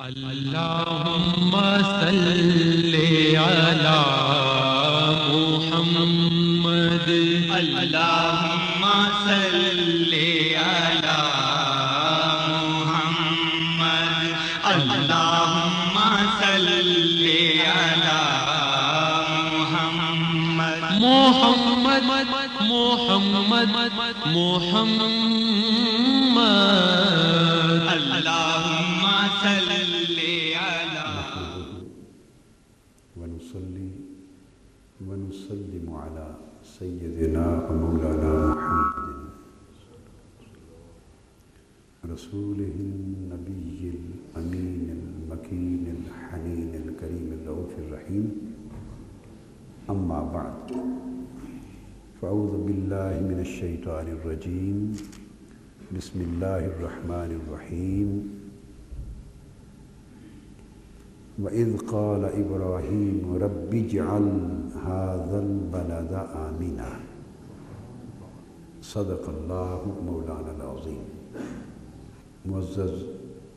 اللهم صل على محمد اللهم صل على محمد اللهم صل على محمد محمد محمد محمد اللهم صل ونصلي ونسلم على سيدنا ومولانا محمد رسوله النبي الأمين المكين الحنين الكريم الرؤوف الرحيم أما بعد فأعوذ بالله من الشيطان الرجيم بسم الله الرحمن الرحيم وَإِذْ قَالَ إِبْرَاهِيمُ رَبِّ اجْعَلْ هَذَا الْبَلَدَ آمِنًا صدق اللہ مولانا العظیم۔ معزز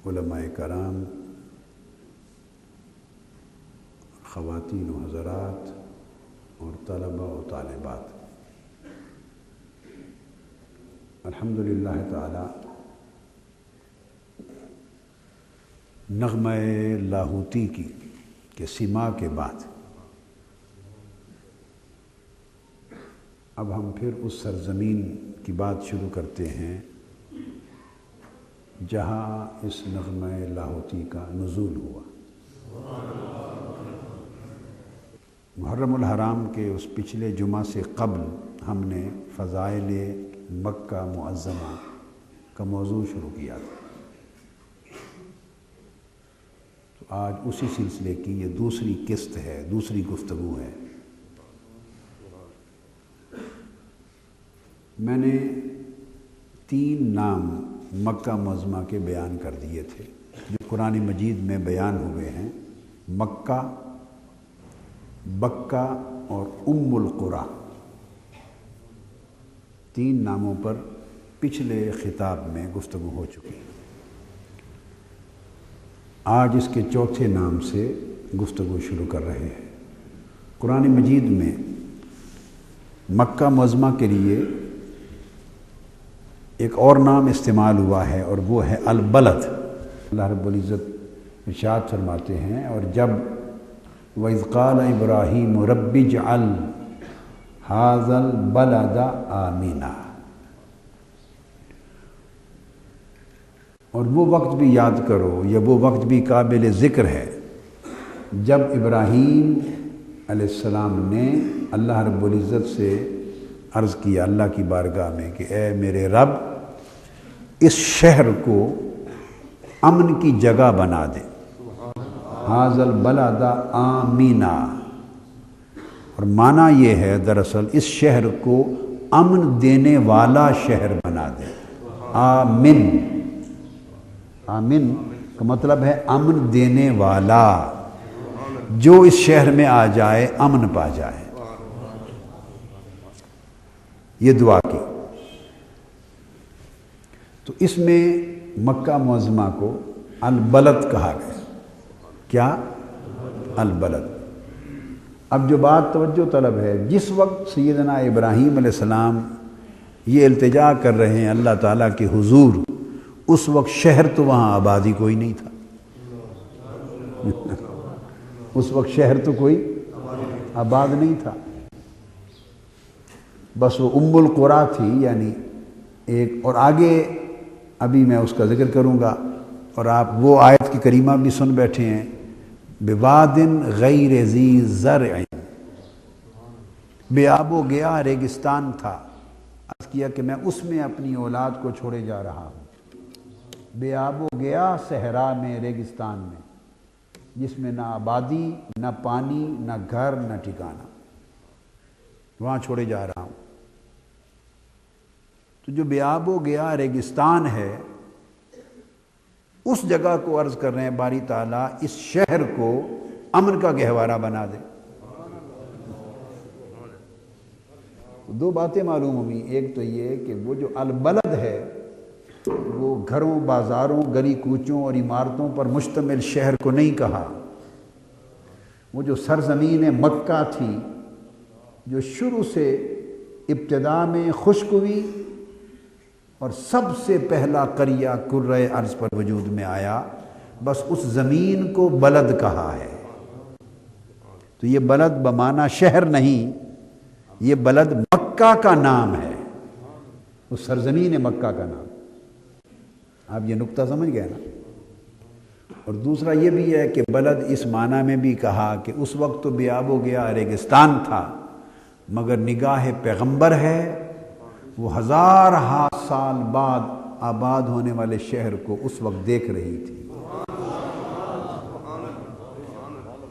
علماء کرام، خواتین و حضرات اور طلباء و طالبات، الحمدللہ تعالی نغمہ لاہوتی کے سما کے بعد اب ہم پھر اس سرزمین کی بات شروع کرتے ہیں جہاں اس نغمہ لاہوتی کا نزول ہوا۔ محرم الحرام کے اس پچھلے جمعہ سے قبل ہم نے فضائل مکہ معظمہ کا موضوع شروع کیا تھا، آج اسی سلسلے کی یہ دوسری قسط ہے، دوسری گفتگو ہے۔ میں نے 3 نام مکہ معظمہ کے بیان کر دیے تھے جو قرآن مجید میں بیان ہوئے ہیں، مکہ، بکہ اور ام القریٰ۔ 3 ناموں پر پچھلے خطاب میں گفتگو ہو چکی ہے۔ آج اس کے چوتھے نام سے گفتگو شروع کر رہے ہیں۔ قرآن مجید میں مکہ معظمہ کے لیے ایک اور نام استعمال ہوا ہے اور وہ ہے البلد۔ اللہ رب العزت ارشاد فرماتے ہیں، اور جب وَإِذْ قَالَ إِبْرَاهِيمُ رَبِّ اجْعَلْ هَذَا الْبَلَدَ آمِنًا، اور وہ وقت بھی یاد کرو یا وہ وقت بھی قابل ذکر ہے جب ابراہیم علیہ السلام نے اللہ رب العزت سے عرض کیا اللہ کی بارگاہ میں کہ اے میرے رب، اس شہر کو امن کی جگہ بنا دے۔ ھذا البلد آمنا، اور معنی یہ ہے دراصل اس شہر کو امن دینے والا شہر بنا دے۔ آمن، آمن کا مطلب ہے امن دینے والا، جو اس شہر میں آ جائے امن پا جائے۔ یہ دعا کی تو اس میں مکہ معظمہ کو البلد کہا گیا۔ کیا؟ البلد۔ اب جو بات توجہ طلب ہے، جس وقت سیدنا ابراہیم علیہ السلام یہ التجا کر رہے ہیں اللہ تعالیٰ کے حضور، اس وقت شہر تو وہاں آبادی کوئی نہیں تھا۔ اس وقت شہر تو کوئی آباد نہیں تھا، بس وہ ام القریٰ تھی، یعنی ایک، اور آگے ابھی میں اس کا ذکر کروں گا، اور آپ وہ آیت کی کریمہ بھی سن بیٹھے ہیں، بواد غیر ذی زرع، بے آب و گیا ریگستان تھا۔ عرض کیا کہ میں اس میں اپنی اولاد کو چھوڑے جا رہا ہوں۔ بے آب و گیا صحرا میں، ریگستان میں، جس میں نہ آبادی، نہ پانی، نہ گھر، نہ ٹھکانہ، وہاں چھوڑے جا رہا ہوں۔ تو جو بے آب و گیا ریگستان ہے، اس جگہ کو عرض کر رہے ہیں باری تعالیٰ اس شہر کو امن کا گہوارہ بنا دے۔ 2 باتیں معلوم ہوئی، ایک تو یہ کہ وہ جو البلد ہے وہ گھروں، بازاروں، گلی کوچوں اور عمارتوں پر مشتمل شہر کو نہیں کہا۔ وہ جو سرزمین مکہ تھی، جو شروع سے ابتدا میں خشک ہوئی اور سب سے پہلا قریہ کرۂ ارض پر وجود میں آیا، بس اس زمین کو بلد کہا ہے۔ تو یہ بلد بمعنی شہر نہیں، یہ بلد مکہ کا نام ہے، اس سرزمین مکہ کا نام۔ آپ یہ نقطہ سمجھ گئے نا؟ اور دوسرا یہ بھی ہے کہ بلد اس معنی میں بھی کہا کہ اس وقت تو بیاب و گیا ریگستان تھا، مگر نگاہ پیغمبر ہے، وہ ہزارہا سال بعد آباد ہونے والے شہر کو اس وقت دیکھ رہی تھی،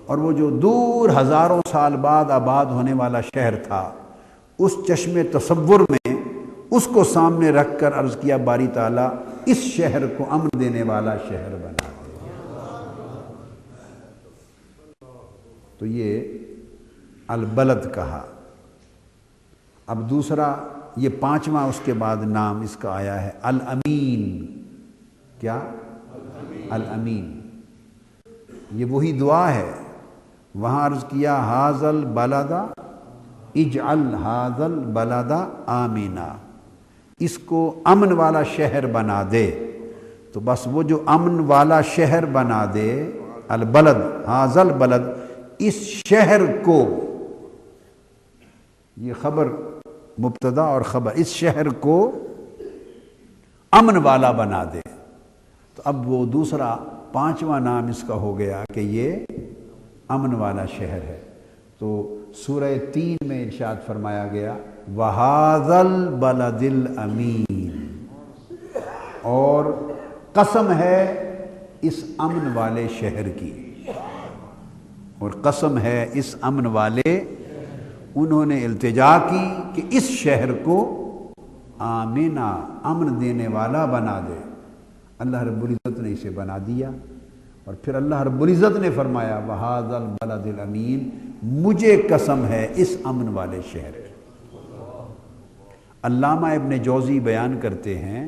اور وہ جو دور ہزاروں سال بعد آباد ہونے والا شہر تھا، اس چشم تصور میں اس کو سامنے رکھ کر عرض کیا باری تعالیٰ اس شہر کو امن دینے والا شہر بنا دے۔ تو یہ البلد کہا۔ اب دوسرا، یہ پانچواں اس کے بعد نام اس کا آیا ہے الامین۔ کیا؟ الامین۔ یہ وہی دعا ہے، وہاں عرض کیا ھذا البلد اجعل ھذا البلد آمنا، اس کو امن والا شہر بنا دے۔ تو بس وہ جو امن والا شہر بنا دے، البلد، ھذا البلد، اس شہر کو، یہ خبر مبتدا اور خبر، اس شہر کو امن والا بنا دے۔ تو اب وہ دوسرا پانچواں نام اس کا ہو گیا کہ یہ امن والا شہر ہے۔ تو سورہ 3 میں ارشاد فرمایا گیا وَهَذَا الْبَلَدِ الْأَمِينِ، اور قسم ہے اس امن والے شہر کی، اور قسم ہے اس امن والے، انہوں نے التجا کی کہ اس شہر کو آمنا، امن دینے والا بنا دے۔ اللہ رب العزت نے اسے بنا دیا، اور پھر اللہ رب العزت نے فرمایا وَهَذَا الْبَلَدِ الْأَمِينِ، مجھے قسم ہے اس امن والے شہر کی۔ علامہ ابن جوزی بیان کرتے ہیں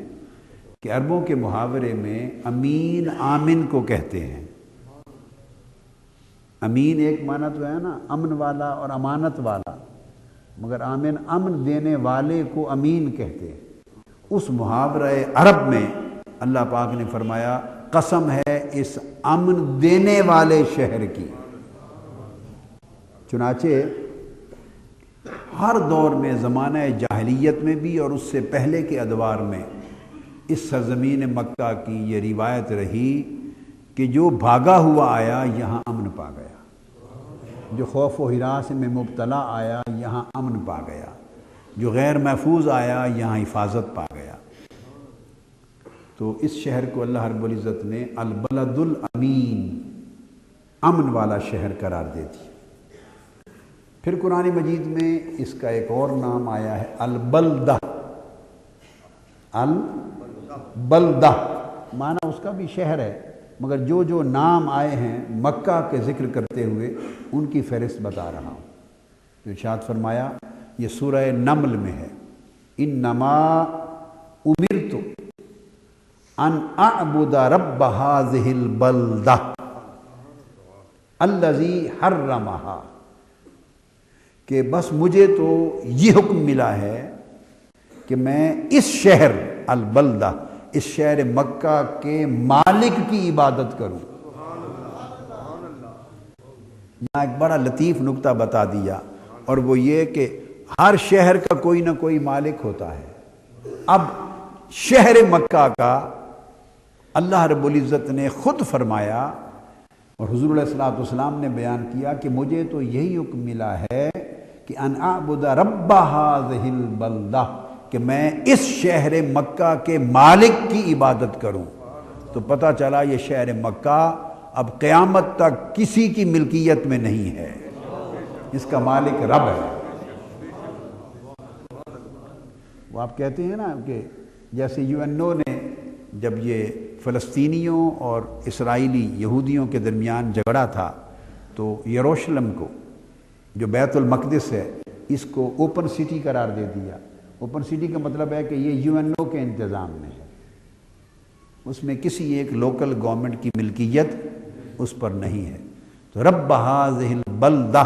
کہ عربوں کے محاورے میں امین آمن کو کہتے ہیں۔ امین ایک معنی تو ہے نا امن والا اور امانت والا، مگر آمن امن دینے والے کو امین کہتے ہیں۔ اس محاورہ عرب میں اللہ پاک نے فرمایا قسم ہے اس امن دینے والے شہر کی۔ چنانچہ ہر دور میں، زمانہ جاہلیت میں بھی اور اس سے پہلے کے ادوار میں، اس سرزمین مکہ کی یہ روایت رہی کہ جو بھاگا ہوا آیا یہاں امن پا گیا، جو خوف و ہراس میں مبتلا آیا یہاں امن پا گیا، جو غیر محفوظ آیا یہاں حفاظت پا گیا۔ تو اس شہر کو اللہ رب العزت نے البلد الامین، امن والا شہر قرار دے دی۔ پھر قرآن مجید میں اس کا ایک اور نام آیا ہے البلدہ۔ البلدہ معنی اس کا بھی شہر ہے، مگر جو جو نام آئے ہیں مکہ کے ذکر کرتے ہوئے ان کی فہرست بتا رہا ہوں۔ تو ارشاد فرمایا، یہ سورہ نمل میں ہے، انما امرت ان اعبد رب هذه البلدہ الذی حرمہا، کہ بس مجھے تو یہ حکم ملا ہے کہ میں اس شہر البلدہ، اس شہر مکہ کے مالک کی عبادت کروں۔ یہاں ایک بڑا لطیف نکتہ بتا دیا، اور وہ یہ کہ ہر شہر کا کوئی نہ کوئی مالک ہوتا ہے۔ اب شہر مکہ کا اللہ رب العزت نے خود فرمایا، اور حضور علیہ الصلوۃ والسلام نے بیان کیا کہ مجھے تو یہی حکم ملا ہے کہ ان اعبد رب هذه البلدہ، کہ میں اس شہر مکہ کے مالک کی عبادت کروں۔ تو پتہ چلا یہ شہر مکہ اب قیامت تک کسی کی ملکیت میں نہیں ہے، اس کا مالک رب ہے۔ وہ آپ کہتے ہیں نا کہ جیسے UNO نے جب یہ فلسطینیوں اور اسرائیلی یہودیوں کے درمیان جھگڑا تھا، تو یروشلم کو، جو بیت المقدس ہے، اس کو اوپن سٹی قرار دے دیا۔ اوپن سٹی کا مطلب ہے کہ یہ UNO کے انتظام میں ہے، اس میں کسی ایک لوکل گورنمنٹ کی ملکیت اس پر نہیں ہے۔ تو رب ھذہ البلدہ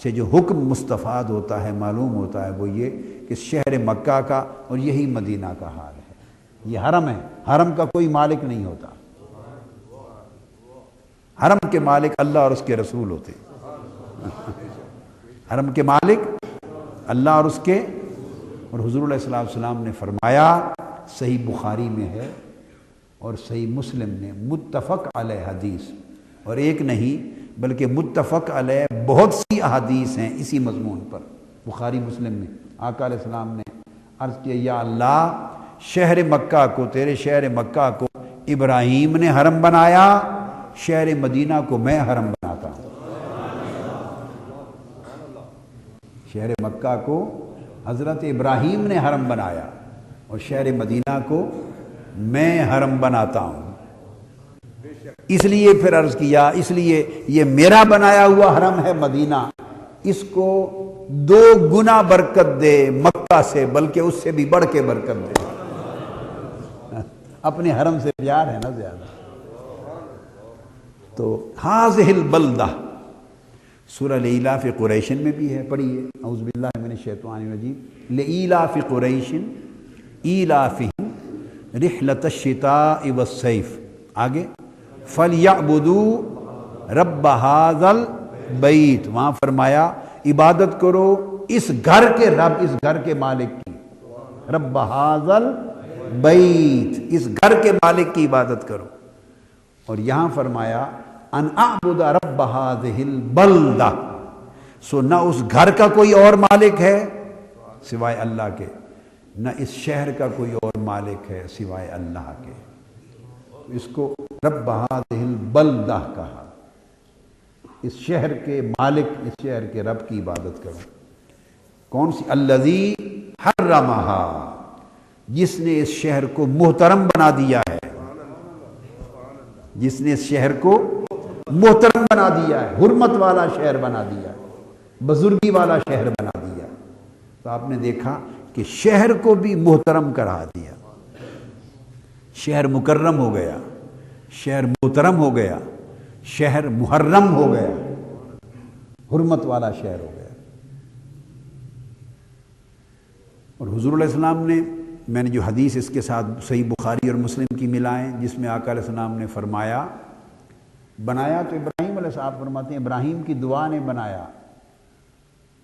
سے جو حکم مستفاد ہوتا ہے، معلوم ہوتا ہے، وہ یہ کہ شہر مکہ کا اور یہی مدینہ کا حال ہے۔ یہ حرم ہے، حرم کا کوئی مالک نہیں ہوتا، حرم کے مالک اللہ اور اس کے رسول ہوتے ہیں۔ حرم کے مالک اللہ اور اس کے، اور حضور علیہ السلام نے فرمایا، صحیح بخاری میں ہے اور صحیح مسلم نے، متفق علیہ حدیث، اور ایک نہیں بلکہ متفق علیہ بہت سی احادیث ہیں اسی مضمون پر بخاری مسلم میں۔ آقا علیہ السلام نے عرض کیا، یا اللہ، شہر مکہ کو، تیرے شہر مکہ کو ابراہیم نے حرم بنایا، شہر مدینہ کو میں حرم بناتا ہوں۔ شہر مکہ کو حضرت ابراہیم نے حرم بنایا اور شہر مدینہ کو میں حرم بناتا ہوں۔ اس لیے پھر عرض کیا، اس لیے یہ میرا بنایا ہوا حرم ہے مدینہ، اس کو 2 گنا برکت دے مکہ سے، بلکہ اس سے بھی بڑھ کے برکت دے۔ اپنے حرم سے پیار ہے نا زیادہ۔ تو ھذہ البلدہ سورہ لإیلاف قریش میں بھی ہے، پڑھیے، اعوذ باللہ من الشیطان الرجیم۔ لإیلاف قریش ایلافہم رحلۃ الشتاء والصیف، آگے فَلْيَعْبُدُوا رَبَّ هَذَا الْبَيْتِ، وہاں فرمایا عبادت کرو اس گھر کے رب، اس گھر کے مالک کی، رب هَذَا الْبَيْتِ، اس گھر کے مالک کی عبادت کرو۔ اور یہاں فرمایا ان اعبد رب هذه البلدہ، سو نہ اس گھر کا کوئی اور مالک ہے سوائے اللہ کے، نہ اس شہر کا کوئی اور مالک ہے سوائے اللہ کے، اس کو رب هذه البلدہ کہا، اس شہر کے مالک، اس شہر کے رب کی عبادت کرو۔ کون سی؟ الذی حرمہا، جس نے اس شہر کو محترم بنا دیا ہے، جس نے اس شہر کو محترم بنا دیا ہے، حرمت والا شہر بنا دیا ہے، بزرگی والا شہر بنا دیا۔ تو آپ نے دیکھا کہ شہر کو بھی محترم کرا دیا، شہر مکرم ہو گیا، شہر محترم ہو گیا، شہر محرم ہو گیا، حرمت والا شہر ہو گیا۔ اور حضور علیہ السلام نے، میں نے جو حدیث اس کے ساتھ صحیح بخاری اور مسلم کی ملائیں، جس میں آقا علیہ السلام نے فرمایا، بنایا تو ابراہیم علیہ السلام، فرماتے ہیں ابراہیم کی دعا نے بنایا،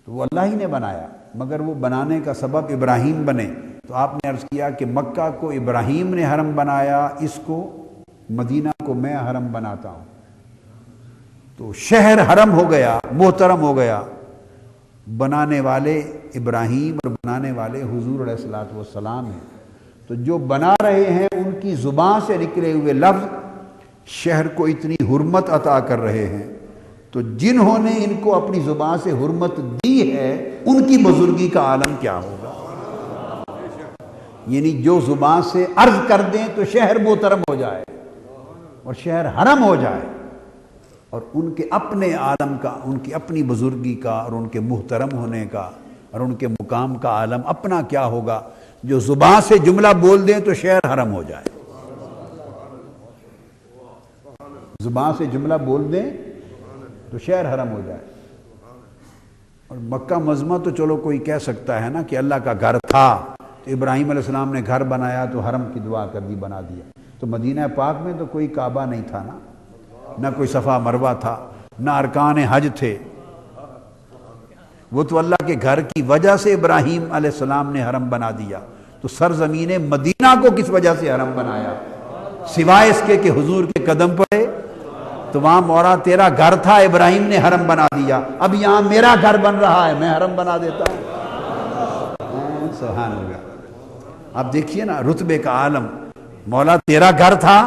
تو وہ اللہ ہی نے بنایا، مگر وہ بنانے کا سبب ابراہیم بنے۔ تو آپ نے عرض کیا کہ مکہ کو ابراہیم نے حرم بنایا، اس کو مدینہ کو میں حرم بناتا ہوں۔ تو شہر حرم ہو گیا، محترم ہو گیا، بنانے والے ابراہیم اور بنانے والے حضور علیہ السلام ہیں۔ تو جو بنا رہے ہیں ان کی زبان سے نکلے ہوئے لفظ شہر کو اتنی حرمت عطا کر رہے ہیں، تو جنہوں نے ان کو اپنی زبان سے حرمت دی ہے ان کی بزرگی کا عالم کیا ہوگا۔ یعنی جو زبان سے عرض کر دیں تو شہر محترم ہو جائے اور شہر حرم ہو جائے، اور ان کے اپنے عالم کا، ان کی اپنی بزرگی کا اور ان کے محترم ہونے کا اور ان کے مقام کا عالم اپنا کیا ہوگا، جو زبان سے جملہ بول دیں تو شہر حرم ہو جائے، زبان سے جملہ بول دیں تو شہر حرم ہو جائے۔ اور مکہ معظمہ تو چلو کوئی کہہ سکتا ہے نا کہ اللہ کا گھر تھا، تو ابراہیم علیہ السلام نے گھر بنایا تو حرم کی دعا کر دی، بنا دیا۔ تو مدینہ پاک میں تو کوئی کعبہ نہیں تھا نا، نہ کوئی صفا مروہ تھا، نہ ارکان حج تھے، وہ تو اللہ کے گھر کی وجہ سے ابراہیم علیہ السلام نے حرم بنا دیا۔ تو سرزمین مدینہ کو کس وجہ سے حرم بنایا؟ سوائے اس کے کہ حضور کے قدم پڑے، تو وہاں مولا تیرا گھر تھا، ابراہیم نے حرم بنا دیا، اب یہاں میرا گھر بن رہا ہے، میں حرم بنا دیتا ہوں۔ سبحان اللہ۔ آپ دیکھیے نا رتبے کا عالم، مولا تیرا گھر تھا،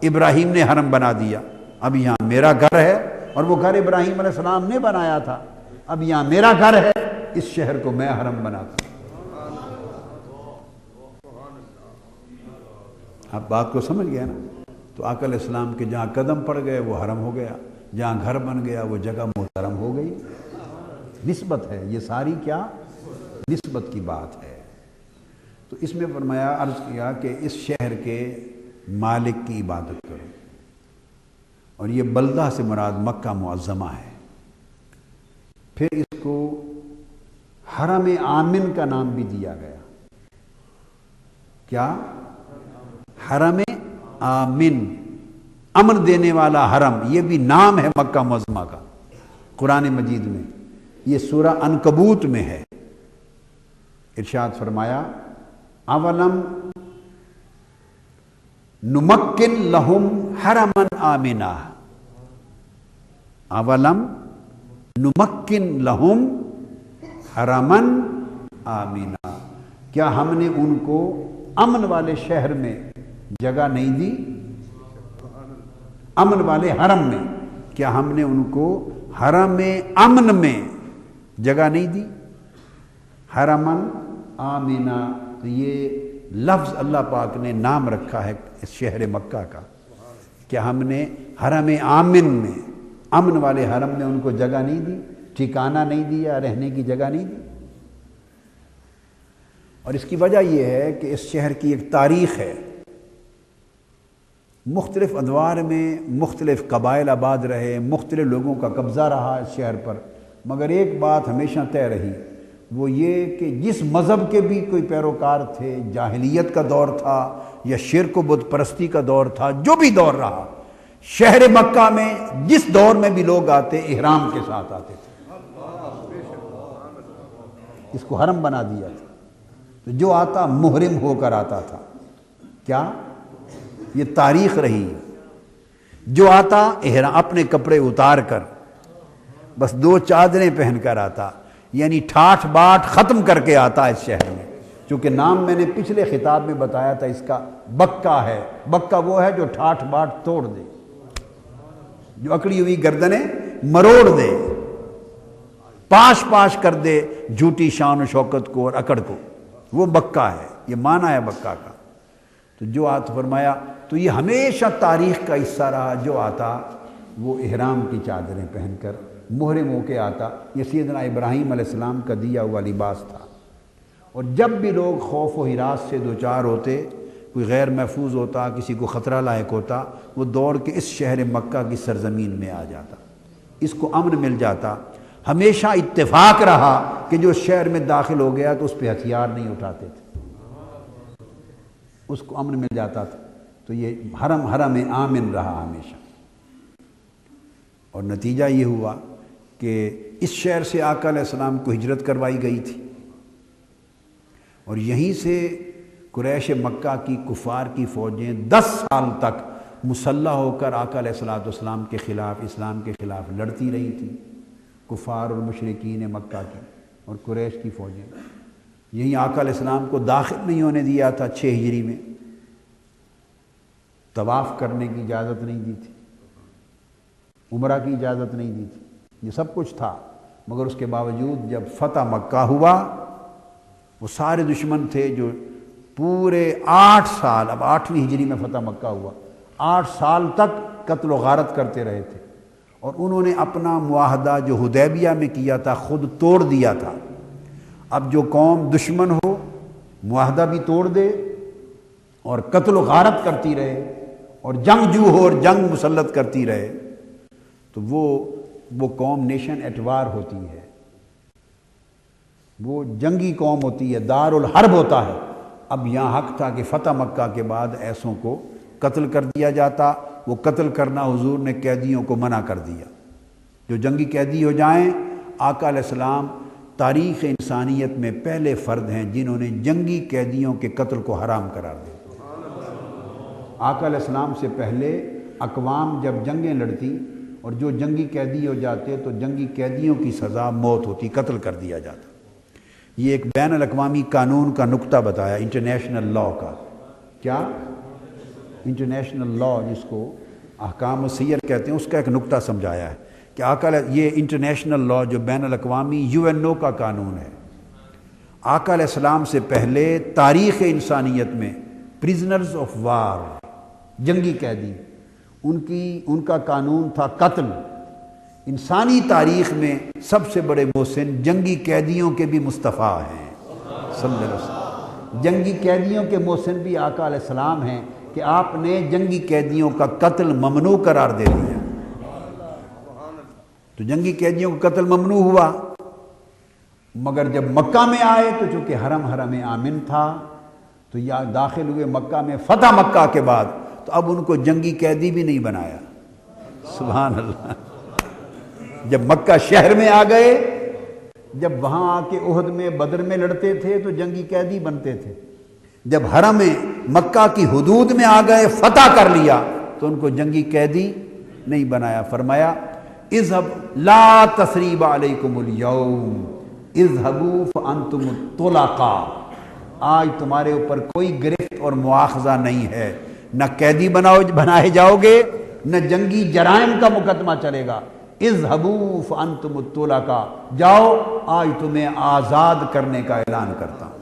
ابراہیم نے حرم بنا دیا، اب یہاں میرا گھر ہے، اور وہ گھر ابراہیم علیہ السلام نے بنایا تھا، اب یہاں میرا گھر ہے، اس شہر کو میں حرم بناتا ہوں۔ آپ بات کو سمجھ گئے نا؟ تو آقا علیہ السلام کے جہاں قدم پڑ گئے وہ حرم ہو گیا، جہاں گھر بن گیا وہ جگہ محترم ہو گئی۔ نسبت ہے یہ ساری، کیا نسبت کی بات ہے۔ تو اس میں فرمایا، عرض کیا کہ اس شہر کے مالک کی عبادت کرو۔ اور یہ بلدہ سے مراد مکہ معظمہ ہے۔ پھر اس کو حرم آمن کا نام بھی دیا گیا۔ کیا؟ حرم آمن، امن دینے والا حرم، یہ بھی نام ہے مکہ معظمہ کا قرآن مجید میں۔ یہ سورہ عنکبوت میں ہے۔ ارشاد فرمایا اولم نمکن لہم حرما آمنا، اولم نمکن لہم حرما آمنا، کیا ہم نے ان کو امن والے شہر میں جگہ نہیں دی؟ امن والے حرم میں، کیا ہم نے ان کو حرم امن میں جگہ نہیں دی؟ حرمن آمنا، تو یہ لفظ اللہ پاک نے نام رکھا ہے اس شہر مکہ کا، کیا ہم نے حرم آمن میں، امن والے حرم میں ان کو جگہ نہیں دی، ٹھکانہ نہیں دیا، رہنے کی جگہ نہیں دی؟ اور اس کی وجہ یہ ہے کہ اس شہر کی ایک تاریخ ہے، مختلف ادوار میں مختلف قبائل آباد رہے، مختلف لوگوں کا قبضہ رہا اس شہر پر، مگر ایک بات ہمیشہ طے رہی، وہ یہ کہ جس مذہب کے بھی کوئی پیروکار تھے، جاہلیت کا دور تھا یا شرک و بت پرستی کا دور تھا، جو بھی دور رہا، شہر مکہ میں جس دور میں بھی لوگ آتے احرام کے ساتھ آتے تھے۔ اس کو حرم بنا دیا تھا، تو جو آتا محرم ہو کر آتا تھا۔ کیا؟ یہ تاریخ رہی۔ جو آتا اپنے کپڑے اتار کر بس 2 چادریں پہن کر آتا، یعنی ٹھاٹھ باٹ ختم کر کے آتا اس شہر میں، چونکہ نام میں نے پچھلے خطاب میں بتایا تھا اس کا بکہ ہے۔ بکہ وہ ہے جو ٹھاٹھ باٹ توڑ دے، جو اکڑی ہوئی گردنیں مروڑ دے، پاش پاش کر دے جھوٹی شان و شوکت کو اور اکڑ کو، وہ بکہ ہے، یہ معنی ہے بکہ کا۔ تو جو آتا فرمایا، تو یہ ہمیشہ تاریخ کا حصہ رہا، جو آتا وہ احرام کی چادریں پہن کر محرم ہو کے آتا۔ یہ سیدنا ابراہیم علیہ السلام کا دیا ہوا لباس تھا۔ اور جب بھی لوگ خوف و ہراس سے دوچار ہوتے، کوئی غیر محفوظ ہوتا، کسی کو خطرہ لاحق ہوتا، وہ دوڑ کے اس شہر مکہ کی سرزمین میں آ جاتا، اس کو امن مل جاتا۔ ہمیشہ اتفاق رہا کہ جو شہر میں داخل ہو گیا تو اس پہ ہتھیار نہیں اٹھاتے تھے، اس کو امن مل جاتا تھا۔ تو یہ حرم آمن رہا ہمیشہ۔ اور نتیجہ یہ ہوا کہ اس شہر سے آقا علیہ السلام کو ہجرت کروائی گئی تھی، اور یہیں سے قریش مکہ کی کفار کی فوجیں 10 سال تک مسلح ہو کر آقا علیہ السلام کے خلاف، اسلام کے خلاف لڑتی رہی تھی، کفار اور مشرکین مکہ کی اور قریش کی فوجیں۔ یہیں آقا علیہ السلام کو داخل نہیں ہونے دیا تھا 6 ہجری میں، طواف کرنے کی اجازت نہیں دی تھی، عمرہ کی اجازت نہیں دی تھی، یہ سب کچھ تھا، مگر اس کے باوجود جب فتح مکہ ہوا، وہ سارے دشمن تھے جو پورے 8 سال، اب 8ویں ہجری میں فتح مکہ ہوا، 8 سال تک قتل و غارت کرتے رہے تھے، اور انہوں نے اپنا معاہدہ جو حدیبیہ میں کیا تھا خود توڑ دیا تھا۔ اب جو قوم دشمن ہو معاہدہ بھی توڑ دے اور قتل و غارت کرتی رہے اور جنگجو ہو اور جنگ مسلط کرتی رہے، تو وہ قوم نیشن ایٹ وار ہوتی ہے، وہ جنگی قوم ہوتی ہے، دار الحرب ہوتا ہے۔ اب یہاں حق تھا کہ فتح مکہ کے بعد ایسوں کو قتل کر دیا جاتا۔ وہ قتل کرنا حضور نے قیدیوں کو منع کر دیا، جو جنگی قیدی ہو جائیں۔ آقا علیہ السلام تاریخ انسانیت میں پہلے فرد ہیں جنہوں نے جنگی قیدیوں کے قتل کو حرام قرار دیا۔ آقا علیہ السلام سے پہلے اقوام جب جنگیں لڑتی اور جو جنگی قیدی ہو جاتے تو جنگی قیدیوں کی سزا موت ہوتی، قتل کر دیا جاتا۔ یہ ایک بین الاقوامی قانون کا نقطہ بتایا، انٹرنیشنل لاء کا۔ کیا؟ انٹرنیشنل لاء، جس کو احکام السیر کہتے ہیں، اس کا ایک نقطہ سمجھایا ہے کہ آقا یہ انٹرنیشنل لاء جو بین الاقوامی UN کا قانون ہے، آقا علیہ السلام سے پہلے تاریخ انسانیت میں پریزنرز آف وار، جنگی قیدی، ان کا قانون تھا قتل۔ انسانی تاریخ میں سب سے بڑے محسن جنگی قیدیوں کے بھی مصطفیٰ ہیں صلی اللہ علیہ وسلم۔ جنگی قیدیوں کے محسن بھی آقا علیہ السلام ہیں کہ آپ نے جنگی قیدیوں کا قتل ممنوع قرار دے دیا. تو جنگی قیدیوں کا قتل ممنوع ہوا، مگر جب مکہ میں آئے تو چونکہ حرم آمن تھا تو یا داخل ہوئے مکہ میں، فتح مکہ کے بعد تو اب ان کو جنگی قیدی بھی نہیں بنایا. سبحان اللہ. جب مکہ شہر میں آ گئے، جب وہاں آ کے احد میں بدر میں لڑتے تھے تو جنگی قیدی بنتے تھے. جب حرم مکہ کی حدود میں آ گئے، فتح کر لیا تو ان کو جنگی قیدی نہیں بنایا. فرمایا اذهب لا تثریب علیکم اليوم اذهبوا فانتم الطلقاء. آج تمہارے اوپر کوئی گرفت اور مواخذہ نہیں ہے، نہ قیدی بنائے جاؤ گے، نہ جنگی جرائم کا مقدمہ چلے گا. اذهبوا فانتم الطلقاء، جاؤ آج تمہیں آزاد کرنے کا اعلان کرتا ہوں.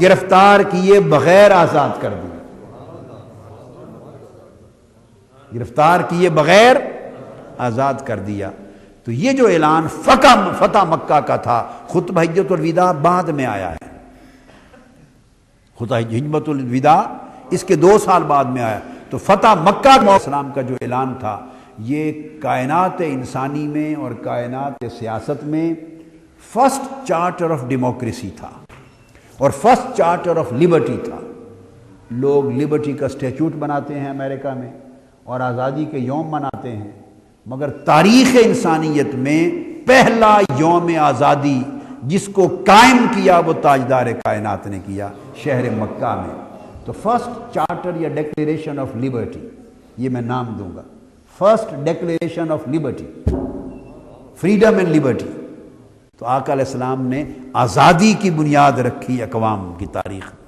گرفتار کیے بغیر آزاد کر دیا، گرفتار کیے بغیر آزاد کر دیا. تو یہ جو اعلان فتح مکہ کا تھا، خطبہ حجۃ الوداع بعد میں آیا ہے. خطبہ حجۃ الوداع اس کے 2 سال بعد میں آیا. تو فتح مکہ اسلام کا جو اعلان تھا، یہ کائنات انسانی میں اور کائنات سیاست میں فرسٹ چارٹر آف ڈیموکریسی تھا اور فرسٹ چارٹر آف لبرٹی تھا. لوگ لبرٹی کا اسٹیچوٹ بناتے ہیں امریکہ میں اور آزادی کے یوم مناتے ہیں، مگر تاریخ انسانیت میں پہلا یوم آزادی جس کو قائم کیا وہ تاجدار کائنات نے کیا شہر مکہ میں. تو فرسٹ چارٹر یا ڈیکلیریشن آف لبرٹی، یہ میں نام دوں گا، first declaration of liberty, freedom and liberty. تو آقا علیہ السلام نے آزادی کی بنیاد رکھی اقوام کی تاریخ میں.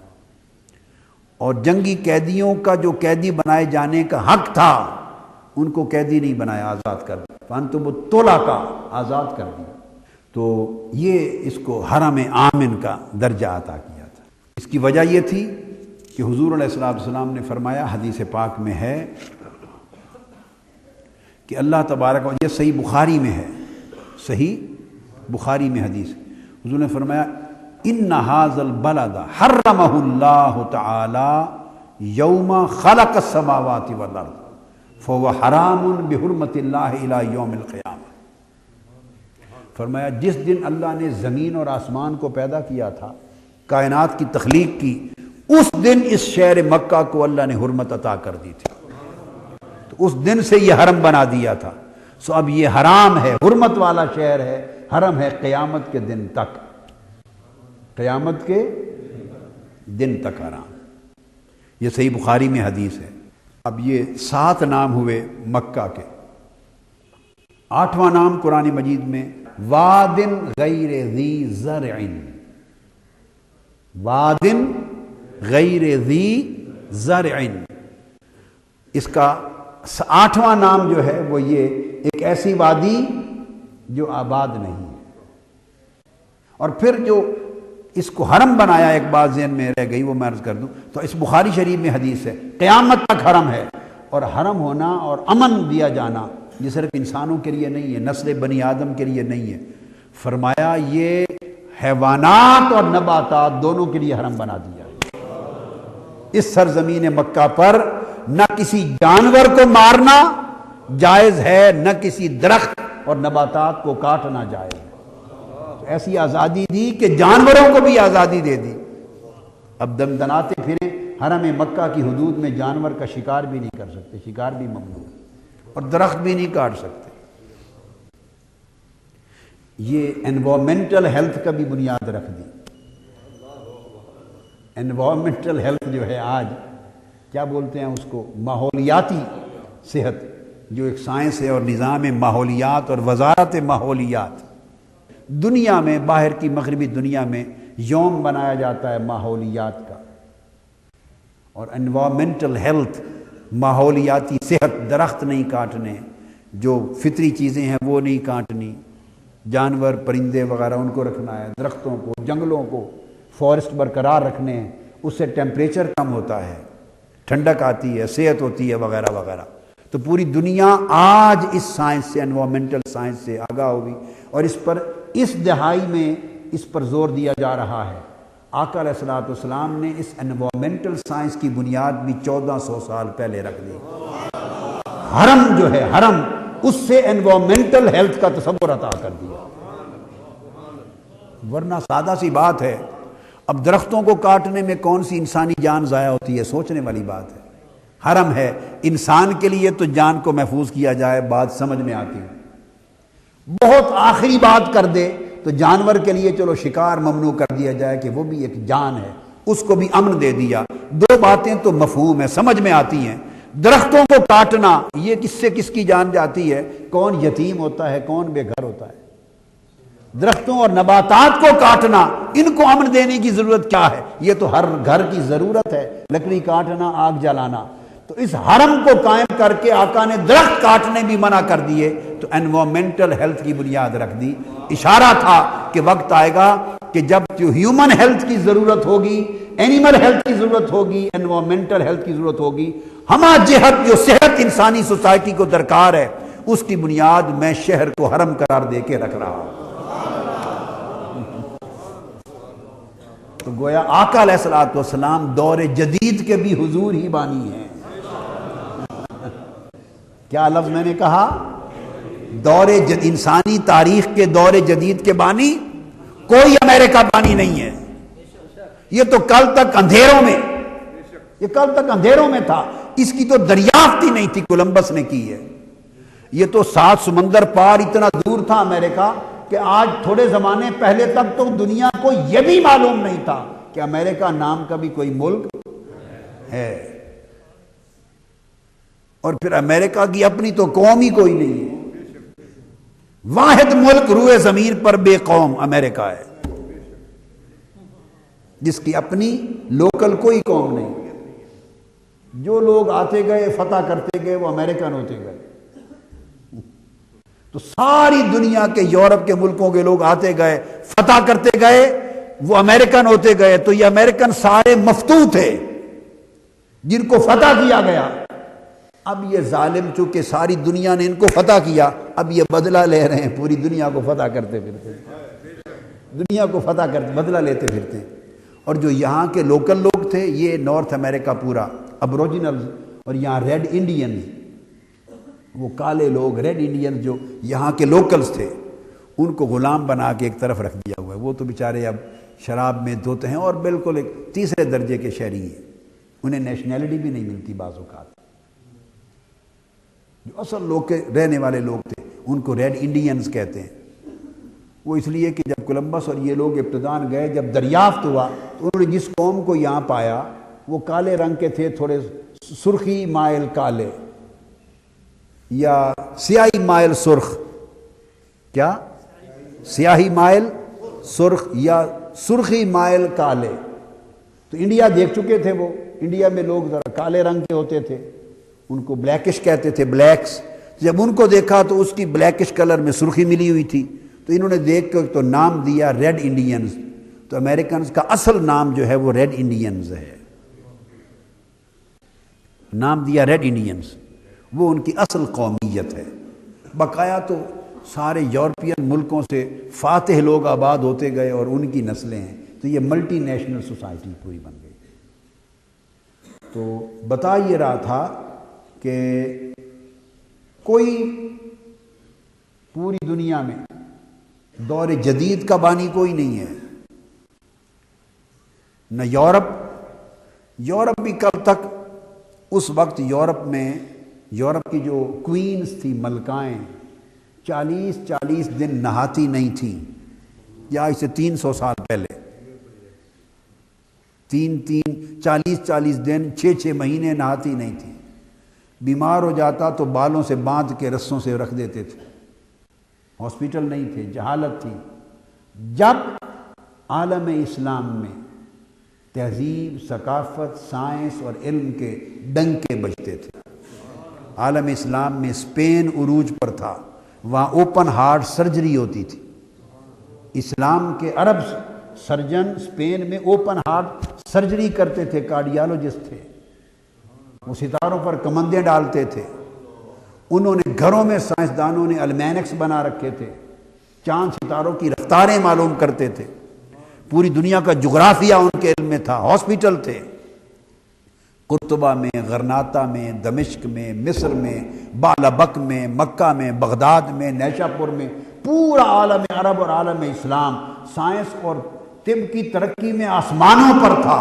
اور جنگی قیدیوں کا جو قیدی بنائے جانے کا حق تھا ان کو قیدی نہیں بنایا، آزاد کر دیا. فانتم الطلقاء، آزاد کر دیا. تو یہ اس کو حرم آمن کا درجہ عطا کیا تھا. اس کی وجہ یہ تھی کہ حضور علیہ السلام نے فرمایا، حدیث پاک میں ہے کہ اللہ تبارک و یہ صحیح بخاری میں ہے، صحیح بخاری میں حدیث، حضور نے فرمایا ان ھذا البلد حرمہ اللہ تعالی یوم خلق السماوات والارض فهو حرام بحرمت اللہ الی یوم القیامہ. فرمایا جس دن اللہ نے زمین اور آسمان کو پیدا کیا تھا، کائنات کی تخلیق کی، اس دن اس شہر مکہ کو اللہ نے حرمت عطا کر دی تھی. تو اس دن سے یہ حرم بنا دیا تھا. سو اب یہ حرام ہے، حرمت والا شہر ہے، حرم ہے قیامت کے دن تک، قیامت کے دن تک حرام. یہ صحیح بخاری میں حدیث ہے. اب یہ 7 نام ہوئے مکہ کے. 8واں نام قرآن مجید میں وادن غیر ذی زرع، وادن غیر ذی زرع. اس کا 8واں نام جو ہے وہ یہ ایک ایسی وادی جو آباد نہیں ہے. اور پھر جو اس کو حرم بنایا، ایک بات ذہن میں رہ گئی وہ میں عرض کر دوں. تو اس بخاری شریف میں حدیث ہے قیامت تک حرم ہے. اور حرم ہونا اور امن دیا جانا یہ صرف انسانوں کے لیے نہیں ہے، نسل بنی آدم کے لیے نہیں ہے. فرمایا یہ حیوانات اور نباتات دونوں کے لیے حرم بنا دیا. اس سرزمین مکہ پر نہ کسی جانور کو مارنا جائز ہے، نہ کسی درخت اور نباتات کو کاٹنا جائز ہے. تو ایسی آزادی دی کہ جانوروں کو بھی آزادی دے دی. اب دندناتے پھریں، حرم مکہ کی حدود میں جانور کا شکار بھی نہیں کر سکتے، شکار بھی ممنوع ہے، اور درخت بھی نہیں کاٹ سکتے. یہ انوائرمنٹل ہیلتھ کا بھی بنیاد رکھ دی. انوائرمنٹل ہیلتھ جو ہے آج کیا بولتے ہیں اس کو، ماحولیاتی صحت، جو ایک سائنس ہے اور نظام ماحولیات اور وزارت ماحولیات. دنیا میں، باہر کی مغربی دنیا میں یوم بنایا جاتا ہے ماحولیات کا. اور انوائرمنٹل ہیلتھ، ماحولیاتی صحت، درخت نہیں کاٹنے، جو فطری چیزیں ہیں وہ نہیں کاٹنی، جانور پرندے وغیرہ ان کو رکھنا ہے، درختوں کو، جنگلوں کو، فارسٹ برقرار رکھنے ہیں. اس سے ٹیمپریچر کم ہوتا ہے، ٹھنڈک آتی ہے، صحت ہوتی ہے وغیرہ وغیرہ. تو پوری دنیا آج اس سائنس سے، انوائرمنٹل سائنس سے آگاہ ہوگی. اور اس پر اس دہائی میں اس پر زور دیا جا رہا ہے. آقا علیہ الصلوۃ والسلام نے اس انوائرمنٹل سائنس کی بنیاد بھی 1400 سال پہلے رکھ دی۔ حرم جو ہے، حرم، اس سے انوائرمنٹل ہیلتھ کا تصور عطا کر دیا۔ ورنہ سادہ سی بات ہے، اب درختوں کو کاٹنے میں کون سی انسانی جان ضائع ہوتی ہے؟ سوچنے والی بات ہے۔ حرم ہے، انسان کے لیے تو جان کو محفوظ کیا جائے، بات سمجھ میں آتی ہے۔ بہت آخری بات کر دے تو جانور کے لیے چلو شکار ممنوع کر دیا جائے کہ وہ بھی ایک جان ہے، اس کو بھی امن دے دیا۔ دو باتیں تو مفہوم ہے، سمجھ میں آتی ہیں۔ درختوں کو کاٹنا، یہ کس سے کس کی جان جاتی ہے؟ کون یتیم ہوتا ہے، کون بے گھر ہوتا ہے؟ درختوں اور نباتات کو کاٹنا، ان کو امن دینے کی ضرورت کیا ہے؟ یہ تو ہر گھر کی ضرورت ہے، لکڑی کاٹنا، آگ جلانا۔ تو اس حرم کو قائم کر کے آقا نے درخت کاٹنے بھی منع کر دیے، تو انوائرمنٹل ہیلتھ کی بنیاد رکھ دی۔ اشارہ تھا کہ وقت آئے گا کہ جب جو ہیومن ہیلتھ کی ضرورت ہوگی، اینیمل ہیلتھ کی ضرورت ہوگی، انوائرمنٹل ہیلتھ کی ضرورت ہوگی، ہمہ جہت جو صحت انسانی سوسائٹی کو درکار ہے، اس کی بنیاد میں شہر کو حرم قرار دے کے رکھ رہا ہوں۔ تو گویا آقا علیہ الصلوۃ والسلام دور جدید کے بھی حضور ہی بانی ہیں۔ کیا لفظ میں نے کہا؟ انسانی تاریخ کے دور جدید کے بانی کوئی امریکہ بانی نہیں ہے۔ یہ تو کل تک اندھیروں میں، یہ کل تک اندھیروں میں تھا، اس کی تو دریافت ہی نہیں تھی، کولمبس نے کی ہے۔ یہ تو 7 سمندر پار اتنا دور تھا امریکہ کہ آج تھوڑے زمانے پہلے تک تو دنیا کو یہ بھی معلوم نہیں تھا کہ امریکہ نام کا بھی کوئی ملک ہے، اور پھر امریکہ کی اپنی تو قوم ہی کوئی نہیں ہے۔ واحد ملک روئے زمین پر بے قوم امریکہ ہے، جس کی اپنی لوکل کوئی قوم نہیں۔ جو لوگ آتے گئے فتح کرتے گئے وہ امریکن ہوتے گئے۔ تو ساری دنیا کے یورپ کے ملکوں کے لوگ آتے گئے فتح کرتے گئے، وہ امریکن ہوتے گئے۔ تو یہ امریکن سارے مفتوح تھے جن کو فتح کیا گیا۔ اب یہ ظالم چونکہ ساری دنیا نے ان کو فتح کیا، اب یہ بدلہ لے رہے ہیں، پوری دنیا کو فتح کرتے پھرتے، دنیا کو فتح کرتے بدلہ لیتے پھرتے۔ اور جو یہاں کے لوکل لوگ تھے، یہ نارتھ امریکہ پورا ابروجنل، اور یہاں ریڈ انڈینز، وہ کالے لوگ ریڈ انڈینز جو یہاں کے لوکلز تھے، ان کو غلام بنا کے ایک طرف رکھ دیا ہوا ہے۔ وہ تو بیچارے اب شراب میں دھوتے ہیں اور بالکل ایک تیسرے درجے کے شہری ہیں، انہیں نیشنلٹی بھی نہیں ملتی بعض اوقات۔ جو اصل لوگ کے رہنے والے لوگ تھے ان کو ریڈ انڈینز کہتے ہیں۔ وہ اس لیے کہ جب کولمبس اور یہ لوگ ابتدان گئے، جب دریافت ہوا تو انہوں نے جس قوم کو یہاں پایا وہ کالے رنگ کے تھے، تھوڑے سرخی مائل کالے یا سیاہی مائل سرخ، کیا سیاہی مائل سرخ یا سرخی مائل کالے۔ تو انڈیا دیکھ چکے تھے وہ، انڈیا میں لوگ ذرا کالے رنگ کے ہوتے تھے، ان کو بلیکش کہتے تھے، بلیکس۔ جب ان کو دیکھا تو اس کی بلیکش کلر میں سرخی ملی ہوئی تھی، تو انہوں نے دیکھ کر تو نام دیا ریڈ انڈینز۔ تو امریکنز کا اصل نام جو ہے وہ ریڈ انڈینز ہے، نام دیا ریڈ انڈینز، وہ ان کی اصل قومیت ہے۔ بقایا تو سارے یورپین ملکوں سے فاتح لوگ آباد ہوتے گئے اور ان کی نسلیں ہیں، تو یہ ملٹی نیشنل سوسائٹی پوری بن گئی۔ تو بتا یہ رہا تھا کہ کوئی پوری دنیا میں دور جدید کا بانی کوئی نہیں ہے، نہ یورپ بھی کل تک، اس وقت یورپ میں، یورپ کی جو کوئینز تھی، ملکائیں، 40 دن نہاتی نہیں تھیں، یا اسے 300 سال پہلے 40 دن 6 مہینے نہاتی نہیں تھی۔ بیمار ہو جاتا تو بالوں سے باندھ کے رسوں سے رکھ دیتے تھے، ہاسپٹل نہیں تھے، جہالت تھی۔ جب عالم اسلام میں تہذیب، ثقافت، سائنس اور علم کے ڈنکے بجتے تھے، عالم اسلام میں اسپین عروج پر تھا، وہاں اوپن ہارٹ سرجری ہوتی تھی۔ اسلام کے عرب سرجن اسپین میں اوپن ہارٹ سرجری کرتے تھے، کارڈیالوجسٹ تھے، وہ ستاروں پر کمندیں ڈالتے تھے۔ انہوں نے گھروں میں، سائنسدانوں نے المینکس بنا رکھے تھے، چاند ستاروں کی رفتاریں معلوم کرتے تھے۔ پوری دنیا کا جغرافیہ ان کے علم میں تھا، ہاسپٹل تھے قرطبہ میں، غرناطہ میں، دمشق میں، مصر میں، بالابک میں، مکہ میں، بغداد میں، نیشا پور میں، پورا عالم عرب اور عالم اسلام سائنس اور طب کی ترقی میں آسمانوں پر تھا،